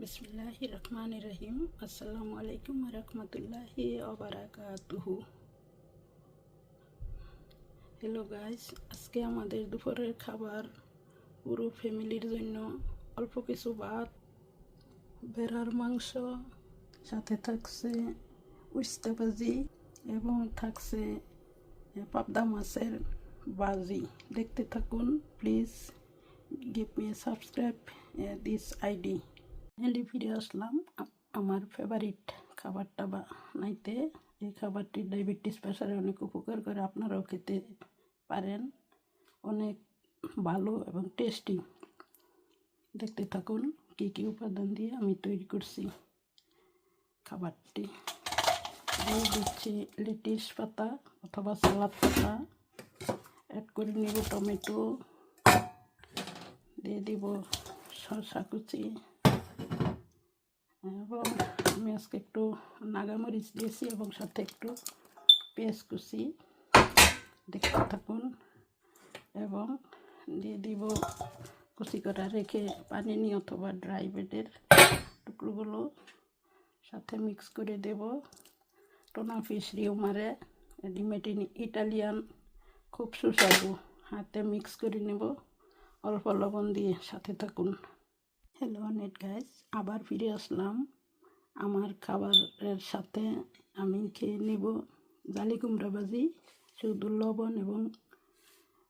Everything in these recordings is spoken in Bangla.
বিসমিল্লাহির রহমানির রহিম। আসসালামু আলাইকুম রহমতুল্লাহি ওবারাকাতুহু। হ্যালো গাইস, আজকে আমাদের দুপুরের খাবার পুরো ফ্যামিলির জন্য অল্প কিছু ভাত, ভেড়ার মাংস, সাথে থাকছে উস্তা ভাজি এবং থাকছে পাবদা মাছের ভাজি। দেখতে থাকুন। Please give me subscribe this ID. Finally ফিরে আসলাম আমার ফেভারিট খাবারটা বানাইতে। এই খাবারটি ডায়াবেটিস প্রেশারে অনেক উপকার করে, আপনারাও খেতে পারেন। অনেক ভালো এবং টেস্টি। দেখতে থাকুন কী কী উপাদান দিয়ে আমি তৈরি করছি খাবারটি। দিয়ে দিচ্ছি লেটিস পাতা অথবা সালাদ পাতা, অ্যাড করে নেব টমেটো, দিয়ে দিব শসা কুচি, এবং আমি আজকে একটু নাগামরিচ দিয়েছি এবং সাথে একটু পেঁয়াজ কুচি। দেখতে থাকুন। এবং দিয়ে দিব কুচি করা রেখে পানি নিয়ে অথবা ড্রাই ব্রেডের টুকরোগুলো, সাথে মিক্স করে দেব টোনা ফিশ রিউমারে রেডিমেড ইটালিয়ান, খুব সুস্বাদু। হাতে মিক্স করে নেব অল্প লবণ দিয়ে। সাথে থাকুন। হ্যালো নেট গাইস, আবার ফিরে আসলাম। আমার খাবারের সাথে আমি খেয়ে নেব জালি কুমড়া ভাজি। শুধু লবণ এবং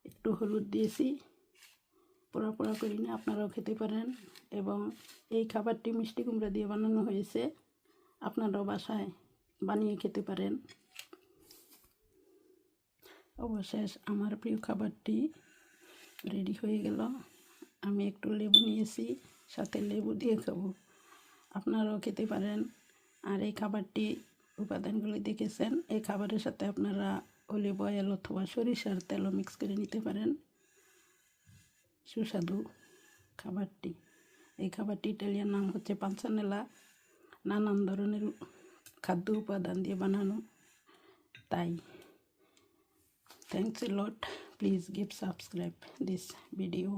একটু হলুদ দিয়েছি, পোড়া পোড়া করে নিয়ে আপনারাও খেতে পারেন। এবং এই খাবারটি মিষ্টি কুমড়া দিয়ে বানানো হয়েছে, আপনারাও বাসায় বানিয়ে খেতে পারেন। অবশেষ আমার প্রিয় খাবারটি রেডি হয়ে গেল। আমি একটু লেবু নিয়েছি, সাথে লেবু দিয়ে খাবো। আপনারাও খেতে পারেন। আর এই খাবারটি উপাদানগুলি দেখেছেন। এই খাবারের সাথে আপনারা অলিভ অয়েল অথবা সরিষার তেলও মিক্স করে নিতে পারেন। সুস্বাদু খাবারটি। এই খাবারটি ইটালিয়ান নাম হচ্ছে পানসানেলা। নানান ধরনের খাদ্য উপাদান দিয়ে বানানো, তাই thanks a lot. Please give subscribe this video.